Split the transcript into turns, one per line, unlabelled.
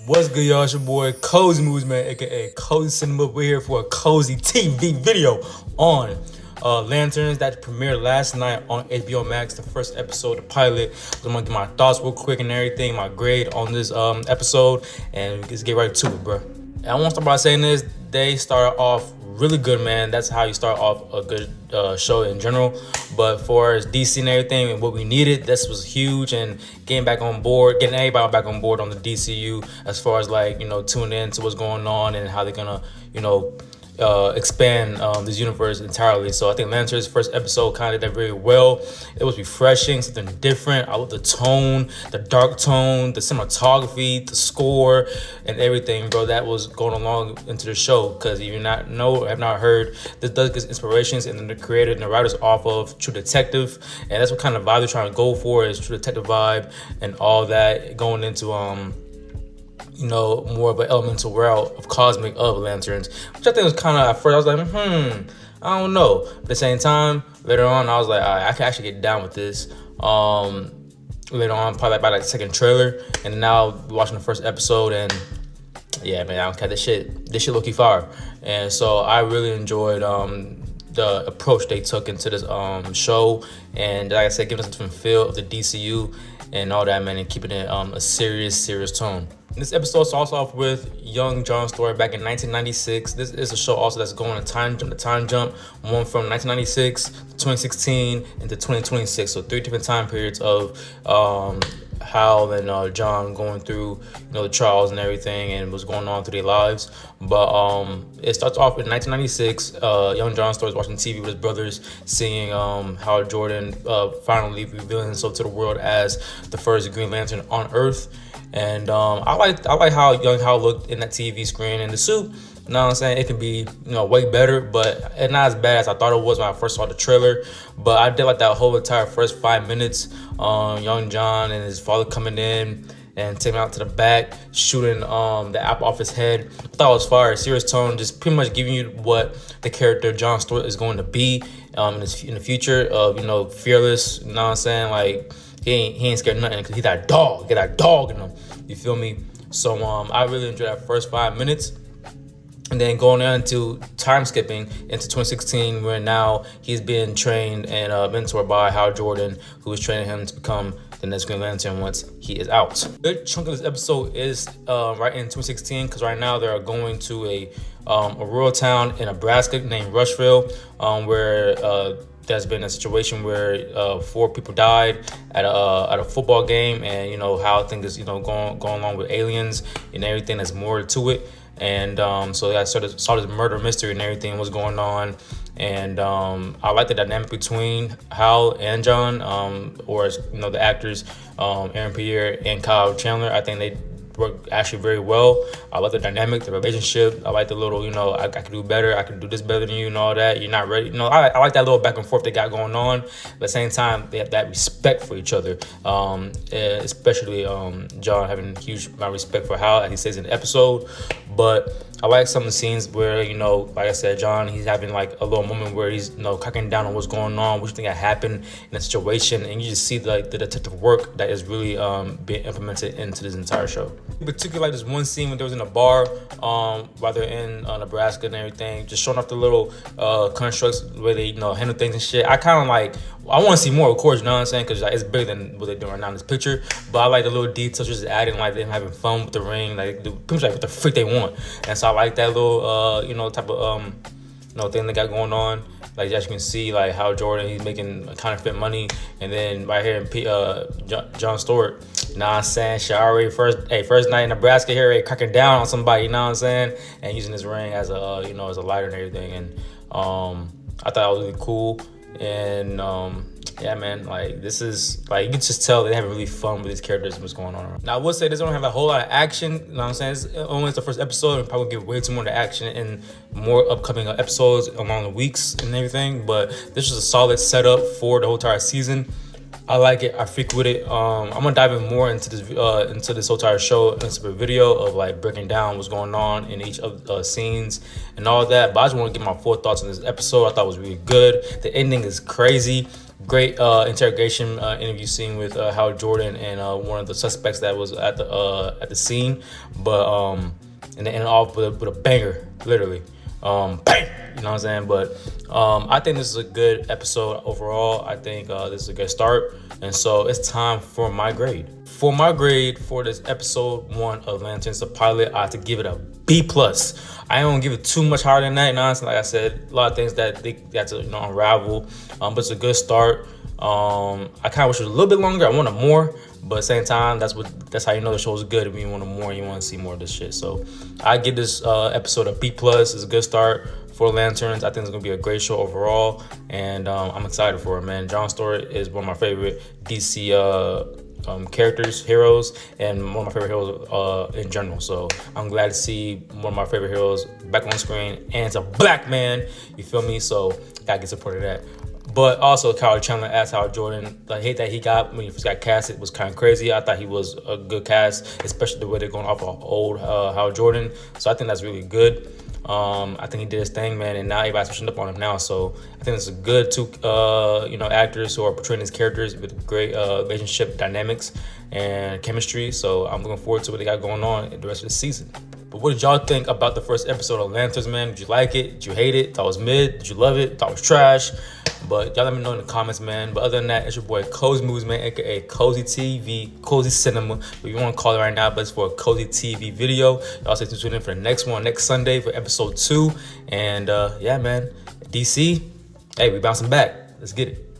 What's good, y'all? It's your boy Cozy Moves, man, aka Cozy Cinema. We're here for a cozy TV video on Lanterns that premiered last night on HBO Max. The first episode, the pilot. So I'm gonna give my thoughts real quick and everything, my grade on this episode, and let's get right to it, bro. And I want to start by saying this: they started off really good, man. That's how you start off a good show in general. But for as DC and everything and what we needed, this was huge. And getting back on board, getting everybody back on board on the DCU as far as like, tuning in to what's going on and how they're gonna, expand this universe entirely. So I think Lanterns' first episode kind of did that very well. It was refreshing, something different. I love the tone, the dark tone, the cinematography, the score, and everything, bro. That was going along into the show. Because if you have not heard, this does get inspirations and the creator and the writers off of True Detective, and that's what kind of vibe they're trying to go for, is True Detective vibe and all that, going into more of an elemental world of cosmic of Lanterns, which I think was kind of, at first I was like, I don't know. But at the same time, later on, I was like, all right, I can actually get down with this. Later on, probably by like the second trailer, and now watching the first episode, and yeah, man, I don't care. This shit low-key fire. And so I really enjoyed the approach they took into this show, and like I said, giving us a different feel of the DCU and all that, man, and keeping it a serious tone. This episode starts off with young John story back in 1996. This is a show also that's going on the time jump, one from 1996 to 2016 into 2026. So 3 different time periods of Hal and John going through the trials and everything and what's going on through their lives. But it starts off in 1996. Young John starts watching TV with his brothers, seeing Hal Jordan finally revealing himself to the world as the first Green Lantern on Earth. And I like how young Hal looked in that TV screen in the suit. You know what I'm saying? It can be, way better, but it's not as bad as I thought it was when I first saw the trailer. But I did like that whole entire first 5 minutes. Young John and his father coming in and taking him out to the back, shooting the apple off his head. I thought it was fire. Serious tone, just pretty much giving you what the character John Stewart is going to be in the future of, fearless. You know what I'm saying? Like, he ain't scared of nothing because he's that dog. Get that dog in him. You feel me? So I really enjoyed that first 5 minutes. And then going on to time skipping into 2016, where now he's being trained and mentored by Hal Jordan, who is training him to become the next Green Lantern once he is out. A good chunk of this episode is right in 2016, because right now they're going to a rural town in Nebraska named Rushville, where there's been a situation where 4 people died at a football game, and how things is going along with aliens and everything. There's more to it. And so I saw this murder mystery and everything was going on. And I like the dynamic between Hal and John, or the actors Aaron Pierre and Kyle Chandler. I think they work actually very well. I like the dynamic, the relationship. I like the little, I could do better. I could do this better than you and all that. You're not ready. I like that little back and forth they got going on. But at the same time, they have that respect for each other. Especially John having huge amount of respect for Hal, as he says in the episode. But I like some of the scenes where, like I said, John, he's having like a little moment where he's, cracking down on what's going on, what you think that happened in a situation. And you just see like the detective work that is really being implemented into this entire show. In particular, like this one scene when they was in a bar while they're in Nebraska and everything, just showing off the little constructs where they, handle things and shit. I kind of like, I want to see more, of course, you know what I'm saying? Because like, it's bigger than what they're doing right now in this picture. But I like the little details, just adding like them having fun with the ring, like pretty much like what the freak they want. And so I like that little, type of, thing they got going on. Like, as you can see, like how Jordan, he's making counterfeit money. And then right here in John Stewart, you know what I'm saying? She already first night in Nebraska here, already cracking down on somebody, you know what I'm saying? And using this ring as a, as a lighter and everything. And I thought it was really cool. And yeah, man, like this is like, you can just tell they're having really fun with these characters and what's going on. Now I will say this don't have a whole lot of action, you know what I'm saying? It's only the first episode, and probably give way too more to action in more upcoming episodes along the weeks and everything. But this is a solid setup for the whole entire season. I like it. I freak with it. I'm gonna dive in more into this whole entire show in a separate video of like breaking down what's going on in each of the scenes and all that. But I just want to get my full thoughts on this episode. I thought it was really good. The ending is crazy. Great interrogation interview scene with Hal Jordan and one of the suspects that was at the scene, but and they ended off with a banger, literally. Bang! You know what I'm saying? But I think this is a good episode overall. I think this is a good start. And so it's time for my grade. For my grade for this episode 1 of Lanterns, the pilot, I have to give it a B+. I don't give it too much higher than that. Honestly, like I said, a lot of things that they got to unravel. But it's a good start. I kind of wish it was a little bit longer. I wanted more. But at the same time, that's how you know the show's good. If you want more, you want to see more of this shit. So I give this episode a B+. It's a good start for Lanterns. I think it's gonna be a great show overall, and I'm excited for it, man. John Stewart is one of my favorite DC characters, heroes, and one of my favorite heroes in general. So I'm glad to see one of my favorite heroes back on screen, and it's a black man. You feel me? So gotta get support of that. But also, Kyle Chandler asked Hal Jordan, the hate that he got when he first got casted was kind of crazy. I thought he was a good cast, especially the way they're going off of old Hal Jordan. So I think that's really good. I think he did his thing, man, and now everybody's pushing up on him now. So I think it's a good two, actors who are portraying these characters with great relationship dynamics and chemistry. So I'm looking forward to what they got going on in the rest of the season. But what did y'all think about the first episode of Lanterns, man? Did you like it? Did you hate it? Thought it was mid? Did you love it? Thought it was trash? But y'all let me know in the comments, man. But other than that, it's your boy Cozy Moves, man, aka Cozy TV, Cozy Cinema, what you want to call it right now, but it's for a Cozy TV video. Y'all stay tuned in for the next one, next Sunday for episode 2. And yeah, man, DC, hey, we bouncing back. Let's get it.